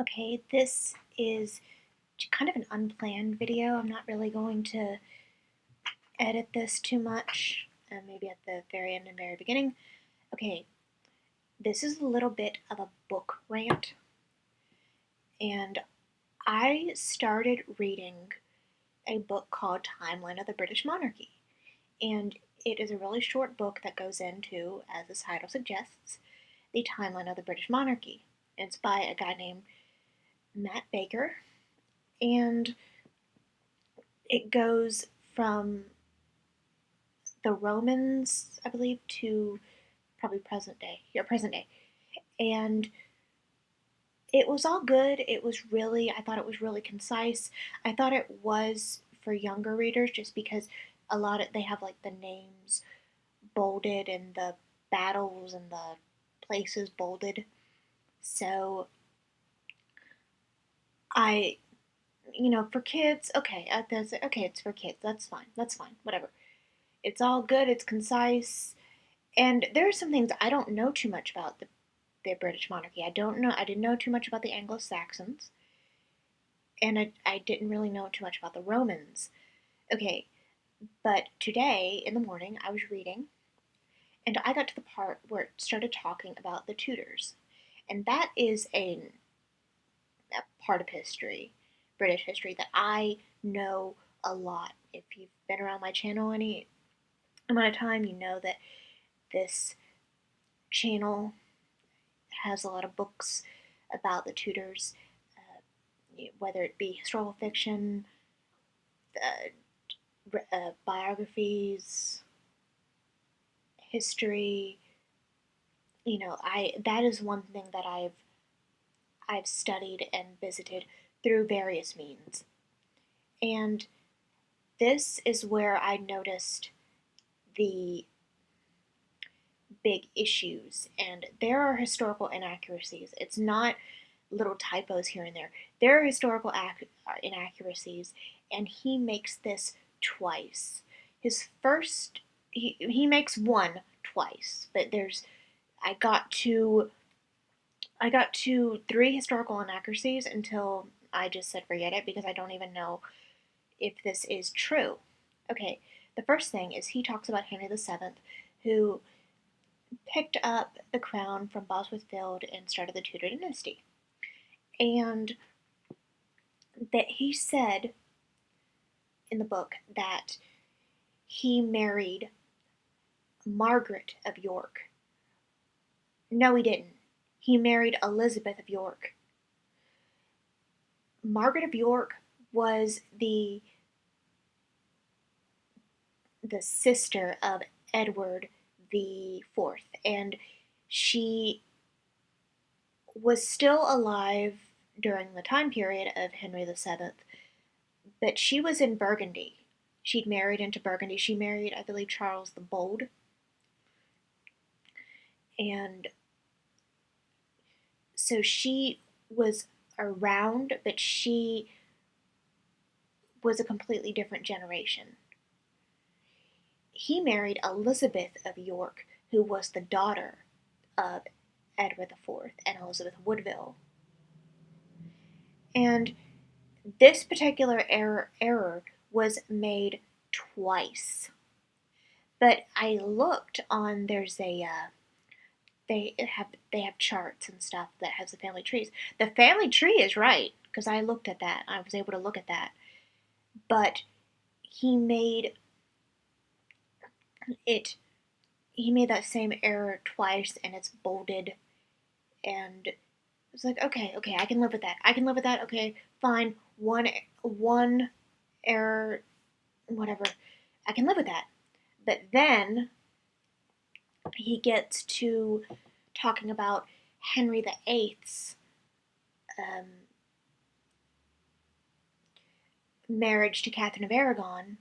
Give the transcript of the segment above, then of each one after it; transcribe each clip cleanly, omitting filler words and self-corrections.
Okay, this is kind of an unplanned video. I'm not really going to edit this too much, maybe at the very end and very beginning. Okay, this is a little bit of a book rant, and I started reading a book called Timeline of the British Monarchy, and it is a really short book that goes into, as the title suggests, the timeline of the British monarchy. It's by a guy named Matt Baker, and it goes from the Romans, I believe, to probably present day. Yeah, present day. And it was all good. I thought it was really concise. I thought it was for younger readers just because they have like the names bolded and the battles and the places bolded. So I, for kids, okay, okay, it's for kids. That's fine. That's fine. Whatever. It's all good. It's concise. And there are some things I don't know too much about the British monarchy. I didn't know too much about the Anglo-Saxons, and I didn't really know too much about the Romans. Okay, but today in the morning I was reading, and I got to the part where it started talking about the Tudors. And that is a part of history, British history, that I know a lot. If you've been around my channel any amount of time, you know that this channel has a lot of books about the Tudors, whether it be historical fiction, biographies, history. I that is one thing that I've studied and visited through various means, and this is where I noticed the big issues, and there are historical inaccuracies. It's not little typos here and there. There are historical inaccuracies, and he makes this twice. His first, he makes one twice, but I got to, I got to three historical inaccuracies until I just said forget it because I don't even know if this is true. Okay, the first thing is he talks about Henry VII, who picked up the crown from Bosworth Field and started the Tudor dynasty. And that he said in the book that he married Margaret of York. No, he didn't. He married Elizabeth of York. Margaret of York was the sister of Edward the Fourth, and she was still alive during the time period of Henry VII, but she was in Burgundy. She'd married into Burgundy. She married, I believe, Charles the Bold, and so she was around, but she was a completely different generation. He married Elizabeth of York, who was the daughter of Edward IV and Elizabeth Woodville. And this particular error was made twice. But I looked on they have charts and stuff that has the family trees. The family tree is right because I looked at that. I was able to look at that. But he made it he made that same error twice, and it's bolded, and it's like, okay, I can live with that. I can live with that. Okay, fine. One error, whatever. I can live with that. But then he gets to talking about Henry VIII's um, marriage to Catherine of Aragon,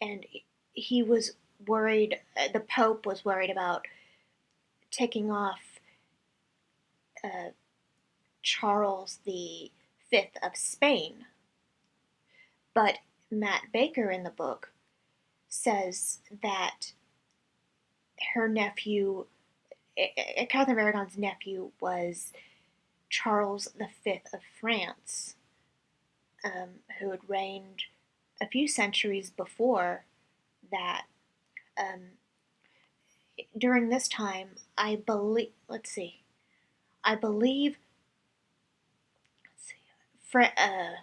and he was worried. The Pope was worried about taking off uh, Charles the Fifth of Spain. But Matt Baker in the book says that her nephew, Catherine of Aragon's nephew, was Charles V of France, who had reigned a few centuries before that. Um, During this time, I believe, let's see, I believe, let's see, Fra- uh,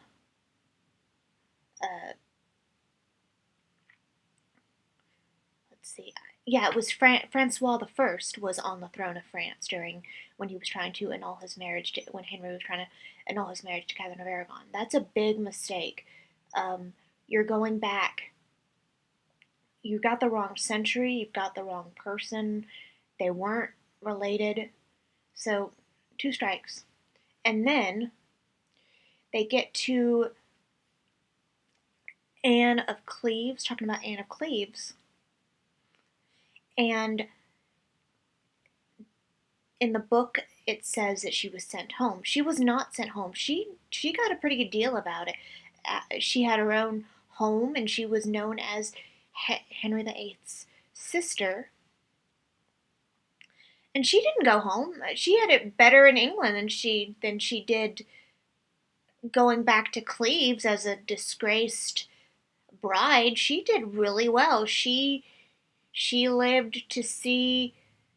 let's see, yeah, it was Francois the First was on the throne of France during when he was trying to annul his marriage to, when Henry was trying to annul his marriage to Catherine of Aragon. That's a big mistake. Um, you're going back. You got the wrong century. You've got the wrong person. They weren't related. So, two strikes. And then they get to Anne of Cleves, talking about Anne of Cleves, and in the book it says that she was sent home. She was not sent home. She got a pretty good deal about it. She had her own home, and she was known as Henry VIII's sister. And she didn't go home. She had it better in England than she did going back to Cleves as a disgraced bride. She did really well. She lived to see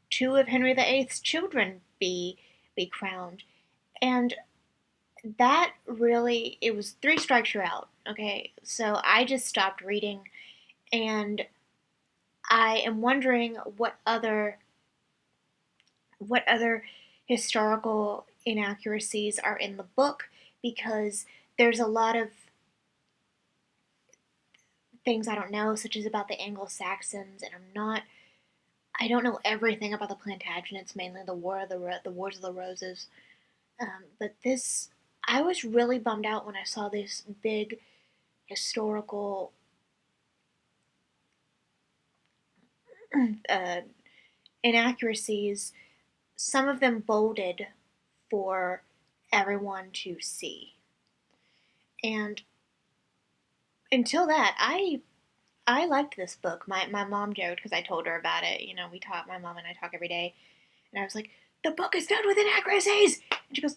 two of Henry VIII's children be crowned, and that really, it was three strikes you're out. Okay, so I just stopped reading, and I am wondering what other historical inaccuracies are in the book, because there's a lot of things I don't know, such as about the Anglo-Saxons, and I don't know everything about the Plantagenets, mainly the Wars of the Roses. But this, I was really bummed out when I saw this big historical uh, inaccuracies. Some of them bolded for everyone to see, and until that, I liked this book. My mom joked because I told her about it. We talk. My mom and I talk every day, and I was like, "The book is filled with inaccuracies," and she goes,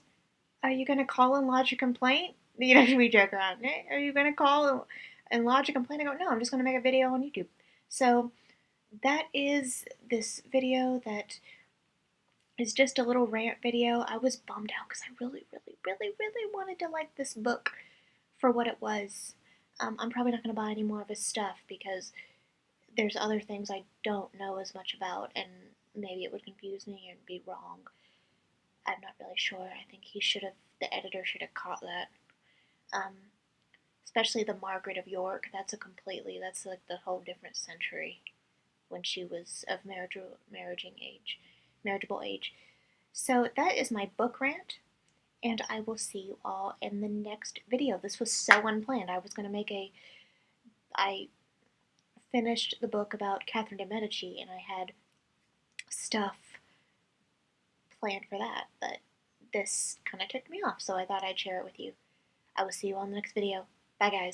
"Are you gonna call and lodge a complaint?" We joke around. Hey, are you gonna call and lodge a complaint? I go, "No, I'm just gonna make a video on YouTube." So that is this video that is just a little rant video. I was bummed out because I really, really, really, really wanted to like this book for what it was. I'm probably not gonna buy any more of his stuff because there's other things I don't know as much about, and maybe it would confuse me and be wrong. I'm not really sure. I think the editor should have caught that. Um, Especially the Margaret of York. That's like the whole different century when she was of marriageable age. So that is my book rant, and I will see you all in the next video. This was so unplanned. I finished the book about Catherine de' Medici, and I had stuff planned for that, but this kind of ticked me off, so I thought I'd share it with you. I will see you all in the next video. Bye, guys.